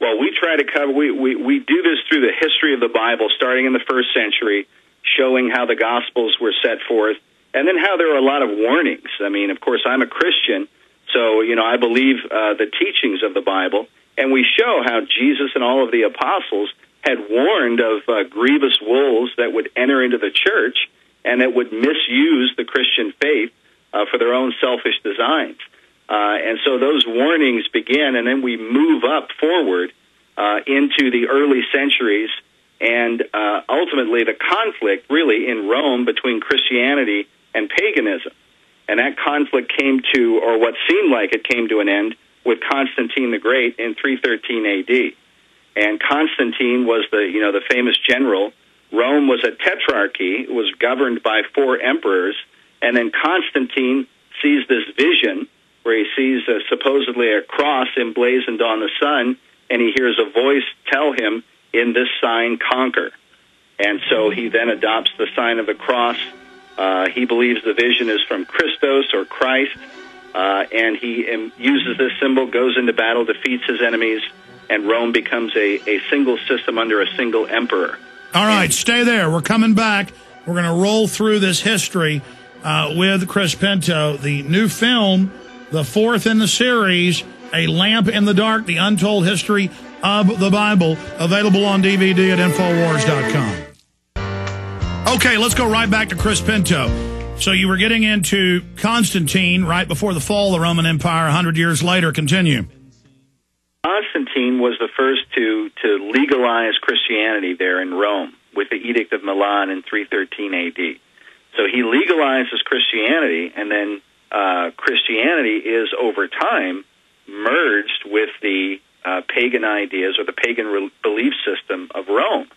Well, we try to cover, we do this through the history of the Bible, starting in the first century, showing how the Gospels were set forth, and then how there are a lot of warnings. I mean, of course, I'm a Christian, so, I believe the teachings of the Bible, and we show how Jesus and all of the apostles had warned of grievous wolves that would enter into the church and that would misuse the Christian faith for their own selfish designs. And so those warnings begin, and then we move up forward into the early centuries, and ultimately the conflict really in Rome between Christianity and paganism. And that conflict came to, or what seemed like it came to an end, with Constantine the Great in 313 A.D. And Constantine was the famous general. Rome was a tetrarchy. It was governed by 4 emperors. And then Constantine sees this vision where he sees supposedly a cross emblazoned on the sun, and he hears a voice tell him, "In this sign, conquer." And so he then adopts the sign of the cross. He believes the vision is from Christos or Christ, and he uses this symbol, goes into battle, defeats his enemies, and Rome becomes a single system under a single emperor. All right, stay there. We're coming back. We're going to roll through this history with Chris Pinto. The new film, the 4th in the series, A Lamp in the Dark, The Untold History of the Bible, available on DVD at Infowars.com. Okay, let's go right back to Chris Pinto. So you were getting into Constantine right before the fall of the Roman Empire, 100 years later. Continue. Constantine was the first to legalize Christianity there in Rome with the Edict of Milan in 313 A.D. So he legalizes Christianity, and then Christianity is, over time, merged with the pagan ideas or the pagan belief system of Rome.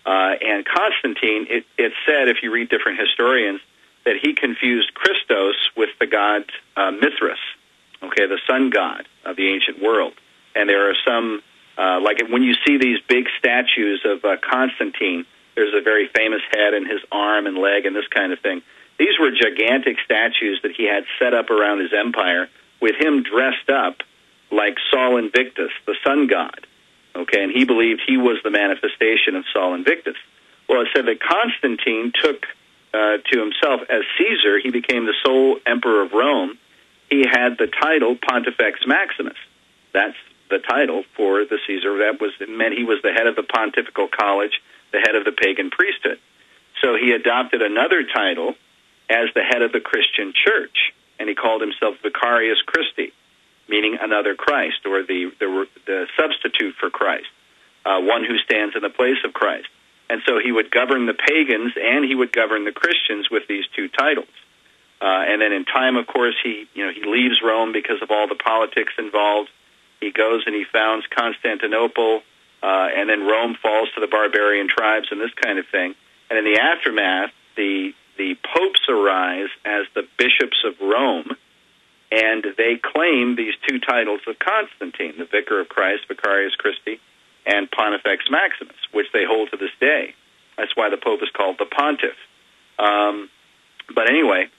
And Constantine, it's said, if you read different historians, that he confused Christos with the god Mithras, the sun god of the ancient world. And there are some, like when you see these big statues of Constantine, there's a very famous head and his arm and leg and this kind of thing. These were gigantic statues that he had set up around his empire with him dressed up like Sol Invictus, the sun god. And he believed he was the manifestation of Sol Invictus. Well, it said that Constantine took to himself, as Caesar, he became the sole emperor of Rome. He had the title Pontifex Maximus. That's the title for the Caesar. It meant he was the head of the pontifical college, the head of the pagan priesthood. So he adopted another title as the head of the Christian church, and he called himself Vicarius Christi, meaning another Christ, or the substitute for Christ, one who stands in the place of Christ. And so he would govern the pagans and he would govern the Christians with these 2 titles. And then in time, of course, he leaves Rome because of all the politics involved. He goes and he founds Constantinople, and then Rome falls to the barbarian tribes and this kind of thing. And in the aftermath, the popes arise as the bishops of Rome, and they claim these 2 titles of Constantine, the Vicar of Christ, Vicarius Christi, and Pontifex Maximus, which they hold to this day. That's why the Pope is called the Pontiff. But anyway,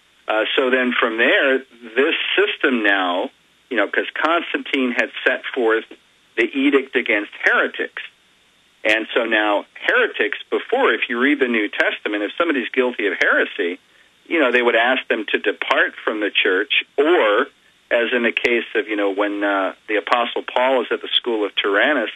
so then from there, this system now, because Constantine had set forth the edict against heretics. And so now heretics, before, if you read the New Testament, if somebody's guilty of heresy, they would ask them to depart from the church, or, as in the case of, when the Apostle Paul is at the school of Tyrannus,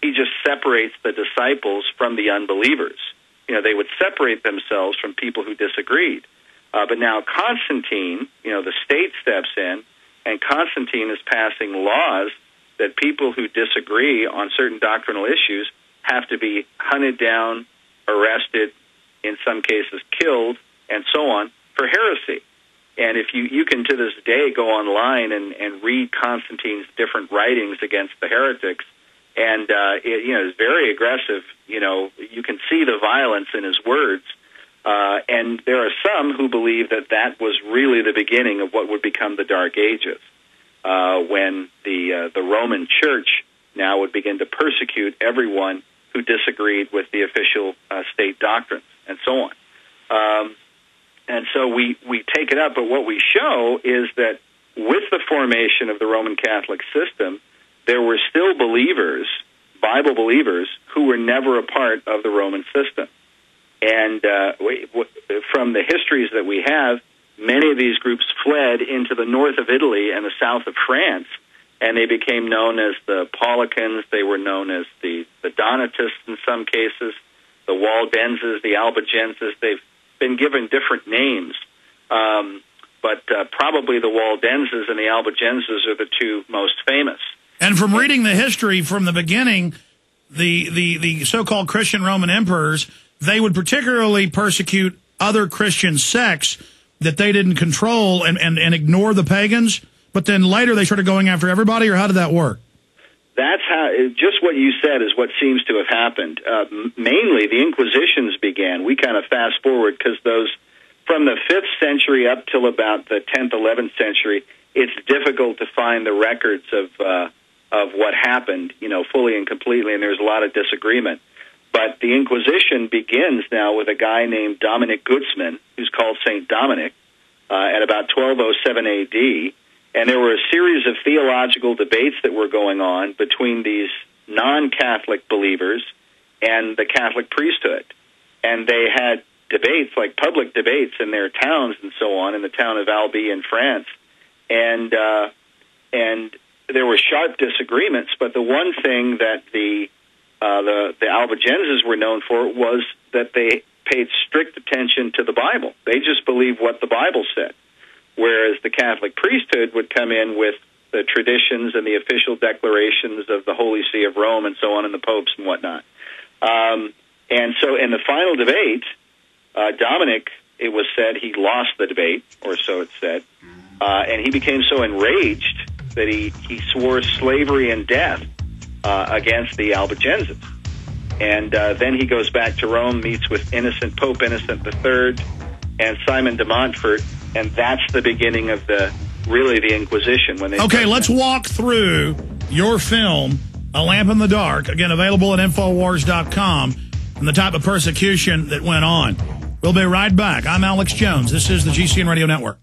he just separates the disciples from the unbelievers. They would separate themselves from people who disagreed. But now Constantine, the state steps in, and Constantine is passing laws that people who disagree on certain doctrinal issues have to be hunted down, arrested, in some cases killed, and so on, for heresy. And if you can to this day go online and read Constantine's different writings against the heretics, and it's very aggressive. You can see the violence in his words. And there are some who believe that was really the beginning of what would become the Dark Ages, when the Roman Church now would begin to persecute everyone who disagreed with the official state doctrines, and so on. And so we take it up, but what we show is that with the formation of the Roman Catholic system, there were still believers Bible believers who were never a part of the Roman system. And from the histories that we have, many of these groups fled into the north of Italy and the south of France, and they became known as the Paulicians. They were known as the Donatists in some cases, the Waldenses, the Albigenses. They've been given different names, but probably the Waldenses and the Albigenses are the two most famous. And from reading the history from the beginning, the so-called Christian Roman emperors, they would particularly persecute other Christian sects that they didn't control and ignore the pagans, but then later they started going after everybody, or how did that work? That's how, just what you said is what seems to have happened. Mainly, the Inquisitions began. We kind of fast forward because those, from the 5th century up till about the 10th, 11th century, it's difficult to find the records of what happened, fully and completely, and there's a lot of disagreement. But the Inquisition begins now with a guy named Dominic Guzman, who's called Saint Dominic, at about 1207 A.D., and there were a series of theological debates that were going on between these non-Catholic believers and the Catholic priesthood. And they had debates, like public debates in their towns and so on, in the town of Albi in France. And there were sharp disagreements, but the one thing that the Albigenses were known for was that they paid strict attention to the Bible. They just believed what the Bible said, whereas the Catholic priesthood would come in with the traditions and the official declarations of the Holy See of Rome and so on, and the popes and whatnot. And so in the final debate, Dominic, it was said, he lost the debate, or so it said, and he became so enraged that he swore slavery and death against the Albigenses. And then he goes back to Rome, meets with Pope Innocent III and Simon de Montfort, and that's the beginning of the Inquisition. Okay, let's walk through your film, A Lamp in the Dark, again, available at Infowars.com, and the type of persecution that went on. We'll be right back. I'm Alex Jones. This is the GCN Radio Network.